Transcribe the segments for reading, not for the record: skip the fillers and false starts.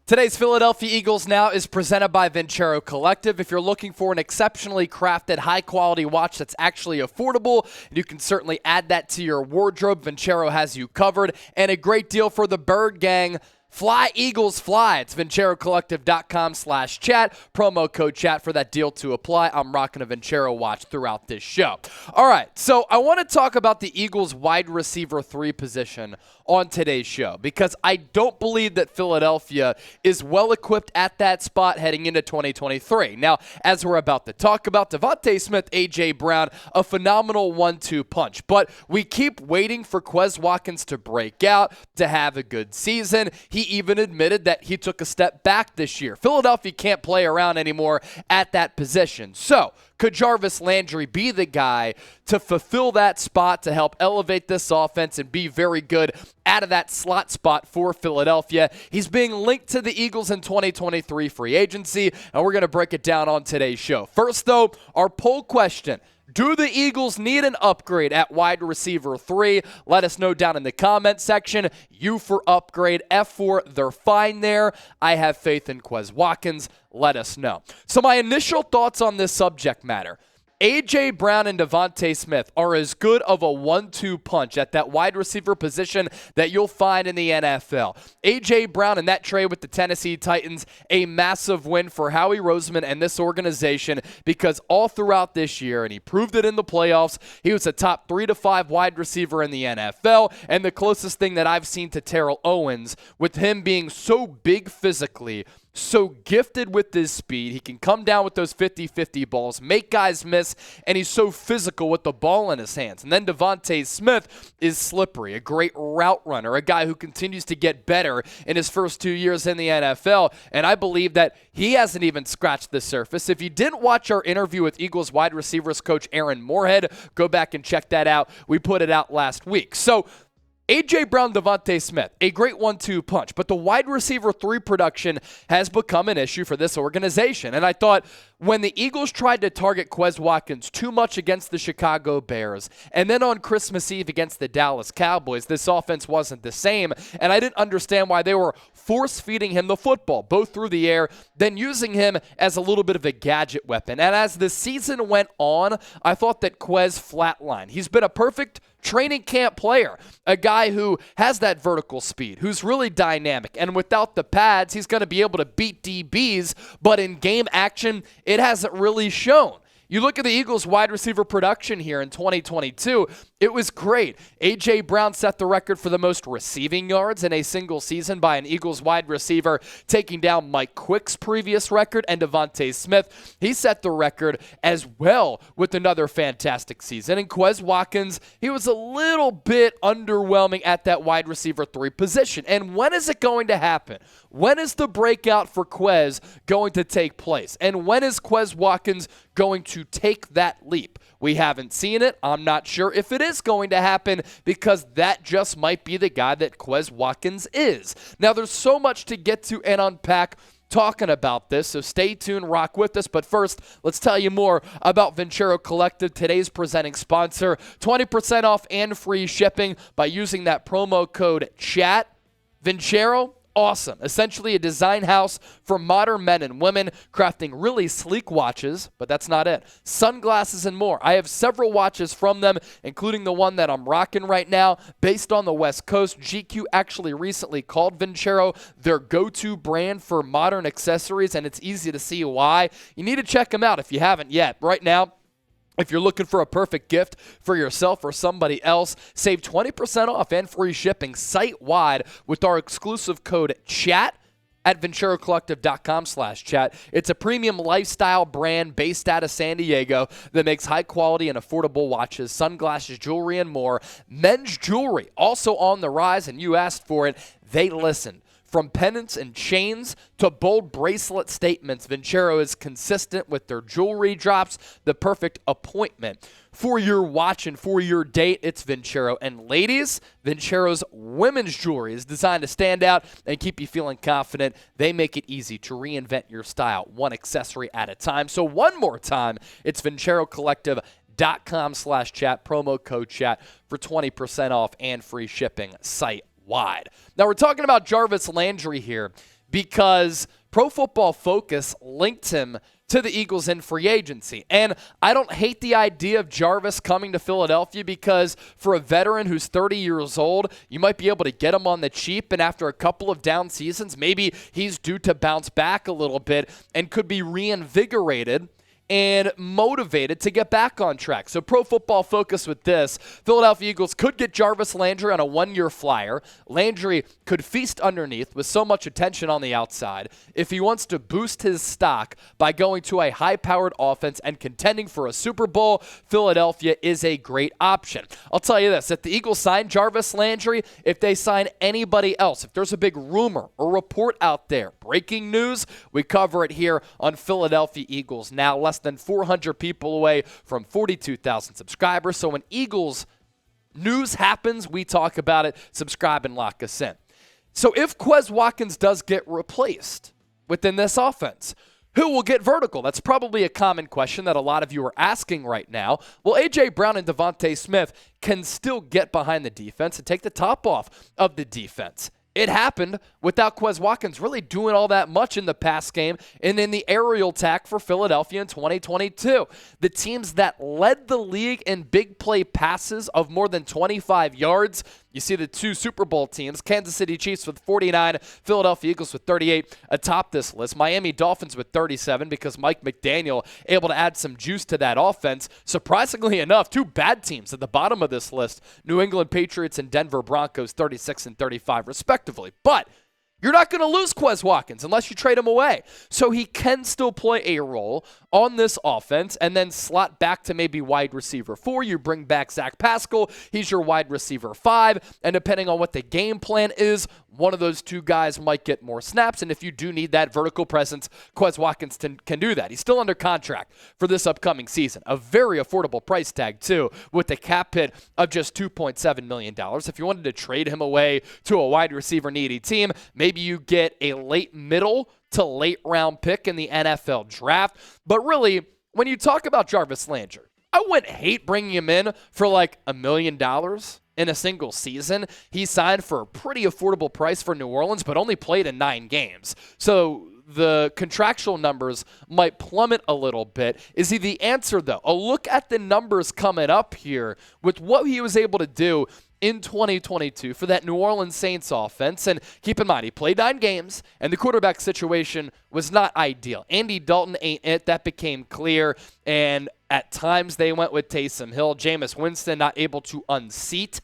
Today's Philadelphia Eagles Now is presented by Vincero Collective. If you're looking for an exceptionally crafted, high-quality watch that's actually affordable, you can certainly add that to your wardrobe. Vincero has you covered. And a great deal for the Bird Gang. Fly, Eagles, fly. It's VinceroCollective.com/chat. Promo code chat for that deal to apply. I'm rocking a Vincero watch throughout this show. All right, so I want to talk about the Eagles wide receiver 3 position on today's show because I don't believe that Philadelphia is well-equipped at that spot heading into 2023. Now, as we're about to talk about, Devontae Smith, A.J. Brown, a phenomenal 1-2 punch. But we keep waiting for Quez Watkins to break out, to have a good season. He even admitted that he took a step back this year. Philadelphia can't play around anymore at that position. So, could Jarvis Landry be the guy to fulfill that spot, to help elevate this offense and be very good out of that slot spot for Philadelphia? He's being linked to the Eagles in 2023 free agency, and we're going to break it down on today's show. First, though, our poll question. Do the Eagles need an upgrade at wide receiver 3? Let us know down in the comment section. U for upgrade, F for they're fine there. I have faith in Quez Watkins. Let us know. So my initial thoughts on this subject matter. A.J. Brown and Devontae Smith are as good of a 1-2 punch at that wide receiver position that you'll find in the NFL. A.J. Brown in that trade with the Tennessee Titans, a massive win for Howie Roseman and this organization because all throughout this year, and he proved it in the playoffs, he was a top 3 to 5 wide receiver in the NFL, and the closest thing that I've seen to Terrell Owens, with him being so big physically, so gifted with his speed. He can come down with those 50-50 balls, make guys miss, and he's so physical with the ball in his hands. And then Devontae Smith is slippery, a great route runner, a guy who continues to get better in his first 2 years in the NFL. And I believe that he hasn't even scratched the surface. If you didn't watch our interview with Eagles wide receivers coach Aaron Moorhead, go back and check that out. We put it out last week. So, A.J. Brown, Devontae Smith, a great 1-2 punch, but the wide receiver 3 production has become an issue for this organization. And I thought when the Eagles tried to target Quez Watkins too much against the Chicago Bears, and then on Christmas Eve against the Dallas Cowboys, this offense wasn't the same, and I didn't understand why they were force-feeding him the football, both through the air, then using him as a little bit of a gadget weapon. And as the season went on, I thought that Quez flatlined. He's been a perfect training camp player, a guy who has that vertical speed, who's really dynamic, and without the pads, he's going to be able to beat DBs, but in game action, it hasn't really shown. You look at the Eagles wide receiver production here in 2022, it was great. A.J. Brown set the record for the most receiving yards in a single season by an Eagles wide receiver, taking down Mike Quick's previous record, and Devontae Smith, he set the record as well with another fantastic season. And Quez Watkins, he was a little bit underwhelming at that wide receiver 3 position. And when is it going to happen? When is the breakout for Quez going to take place? And when is Quez Watkins going to take that leap? We haven't seen it. I'm not sure if it is going to happen because that just might be the guy that Quez Watkins is. Now, there's so much to get to and unpack talking about this, so stay tuned, rock with us. But first, let's tell you more about Vincero Collective, today's presenting sponsor. 20% off and free shipping by using that promo code CHAT. Vincero, awesome. Essentially a design house for modern men and women, crafting really sleek watches, but that's not it. Sunglasses and more. I have several watches from them, including the one that I'm rocking right now, based on the West Coast. GQ actually recently called Vincero their go-to brand for modern accessories, and it's easy to see why. You need to check them out if you haven't yet. Right now, if you're looking for a perfect gift for yourself or somebody else, save 20% off and free shipping site-wide with our exclusive code CHAT at VinceroCollective.com/chat. It's a premium lifestyle brand based out of San Diego that makes high-quality and affordable watches, sunglasses, jewelry, and more. Men's jewelry also on the rise, and you asked for it. They listened. From pendants and chains to bold bracelet statements, Vincero is consistent with their jewelry drops, the perfect appointment for your watch and for your date. It's Vincero. And ladies, Vincero's women's jewelry is designed to stand out and keep you feeling confident. They make it easy to reinvent your style, one accessory at a time. So one more time, it's VinceroCollective.com/chat, promo code chat for 20% off and free shipping site wide. Now we're talking about Jarvis Landry here because Pro Football Focus linked him to the Eagles in free agency. And I don't hate the idea of Jarvis coming to Philadelphia because for a veteran who's 30 years old, you might be able to get him on the cheap, and after a couple of down seasons, maybe he's due to bounce back a little bit and could be reinvigorated and motivated to get back on track. So Pro Football Focus with this, Philadelphia Eagles could get Jarvis Landry on a one-year flyer. Landry could feast underneath with so much attention on the outside. If he wants to boost his stock by going to a high-powered offense and contending for a Super Bowl, Philadelphia is a great option. I'll tell you this, if the Eagles sign Jarvis Landry, if they sign anybody else, if there's a big rumor or report out there, breaking news, we cover it here on Philadelphia Eagles Now. Less than 400 people away from 42,000 subscribers. So when Eagles news happens, we talk about it. Subscribe and lock us in. So if Quez Watkins does get replaced within this offense, who will get vertical? That's probably a common question that a lot of you are asking right now. Well, A.J. Brown and Devontae Smith can still get behind the defense and take the top off of the defense. It happened without Quez Watkins really doing all that much in the pass game and in the aerial attack for Philadelphia in 2022. The teams that led the league in big play passes of more than 25 yards, you see the two Super Bowl teams, Kansas City Chiefs with 49, Philadelphia Eagles with 38 atop this list. Miami Dolphins with 37 because Mike McDaniel able to add some juice to that offense. Surprisingly enough, two bad teams at the bottom of this list, New England Patriots and Denver Broncos 36 and 35 respectively. But you're not going to lose Quez Watkins unless you trade him away. So he can still play a role on this offense and then slot back to maybe wide receiver 4. You bring back Zach Pascal. He's your wide receiver 5. And depending on what the game plan is, one of those two guys might get more snaps. And if you do need that vertical presence, Quez Watkins can do that. He's still under contract for this upcoming season. A very affordable price tag, too, with the cap hit of just $2.7 million. If you wanted to trade him away to a wide receiver needy team, maybe you get a late middle to late round pick in the NFL draft. But really, when you talk about Jarvis Landry, I wouldn't hate bringing him in for like $1 million in a single season. He signed for a pretty affordable price for New Orleans, but only played in 9 games. So the contractual numbers might plummet a little bit. Is he the answer, though? A look at the numbers coming up here with what he was able to do in 2022 for that New Orleans Saints offense. And keep in mind, he played 9 games, and the quarterback situation was not ideal. Andy Dalton ain't it. That became clear. And at times they went with Taysom Hill. Jameis Winston not able to unseat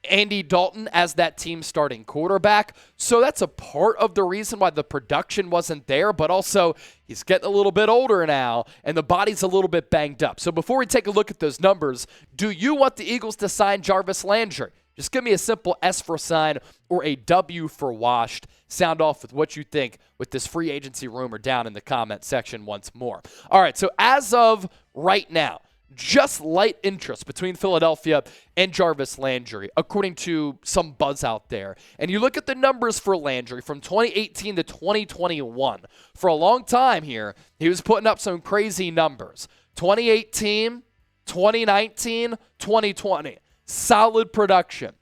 Andy Dalton as that team's starting quarterback. So that's a part of the reason why the production wasn't there, but also he's getting a little bit older now, and the body's a little bit banged up. So before we take a look at those numbers, do you want the Eagles to sign Jarvis Landry? Just give me a simple S for sign or a W for washed. Sound off with what you think with this free agency rumor down in the comment section once more. All right, so as of right now, just light interest between Philadelphia and Jarvis Landry, according to some buzz out there. And you look at the numbers for Landry from 2018 to 2021. For a long time here, he was putting up some crazy numbers. 2018, 2019, 2020. Solid production.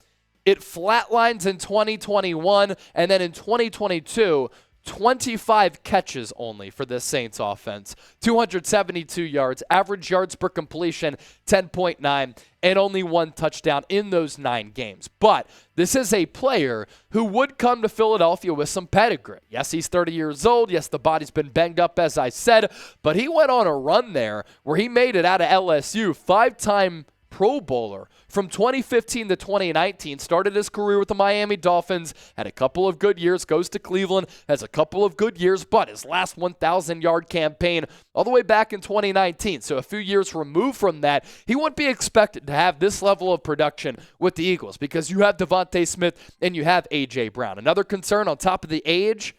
It flatlines in 2021, and then in 2022, 25 catches only for this Saints offense, 272 yards, average yards per completion, 10.9, and only 1 touchdown in those 9 games. But this is a player who would come to Philadelphia with some pedigree. Yes, he's 30 years old. Yes, the body's been banged up, as I said, but he went on a run there where he made it out of LSU, 5-time Pro Bowler from 2015 to 2019, started his career with the Miami Dolphins, had a couple of good years, goes to Cleveland, has a couple of good years, but his last 1,000-yard campaign all the way back in 2019. So a few years removed from that, he wouldn't be expected to have this level of production with the Eagles because you have Devontae Smith and you have A.J. Brown. Another concern on top of the age,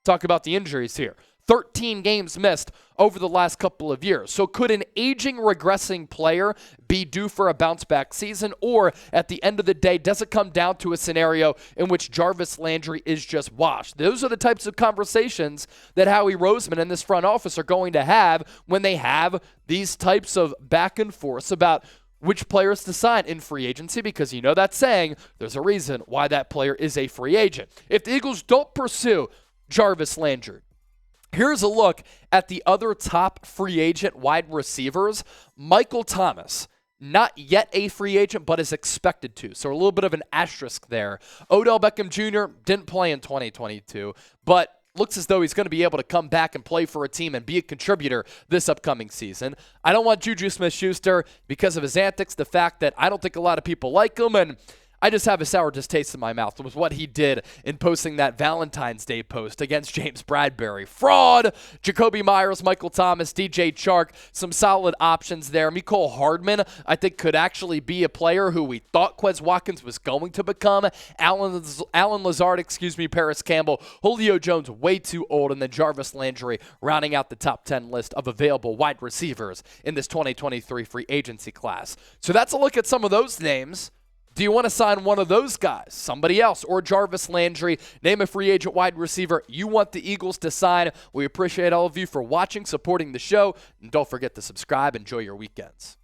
talk about the injuries here. 13 games missed over the last couple of years. So could an aging, regressing player be due for a bounce-back season? Or at the end of the day, does it come down to a scenario in which Jarvis Landry is just washed? Those are the types of conversations that Howie Roseman and this front office are going to have when they have these types of back and forths about which players to sign in free agency, because you know that saying, there's a reason why that player is a free agent. If the Eagles don't pursue Jarvis Landry. Here's a look at the other top free agent wide receivers. Michael Thomas, not yet a free agent, but is expected to. So a little bit of an asterisk there. Odell Beckham Jr. didn't play in 2022, but looks as though he's going to be able to come back and play for a team and be a contributor this upcoming season. I don't want Juju Smith-Schuster because of his antics, the fact that I don't think a lot of people like him, and I just have a sour taste in my mouth with what he did in posting that Valentine's Day post against James Bradbury. Fraud! Jacoby Myers, Michael Thomas, DJ Chark, some solid options there. Mecole Hardman, I think, could actually be a player who we thought Quez Watkins was going to become. Alan Lazard, Paris Campbell, Julio Jones, way too old, and then Jarvis Landry rounding out the top 10 list of available wide receivers in this 2023 free agency class. So that's a look at some of those names. Do you want to sign one of those guys, somebody else, or Jarvis Landry? Name a free agent wide receiver you want the Eagles to sign. We appreciate all of you for watching, supporting the show, and don't forget to subscribe. Enjoy your weekends.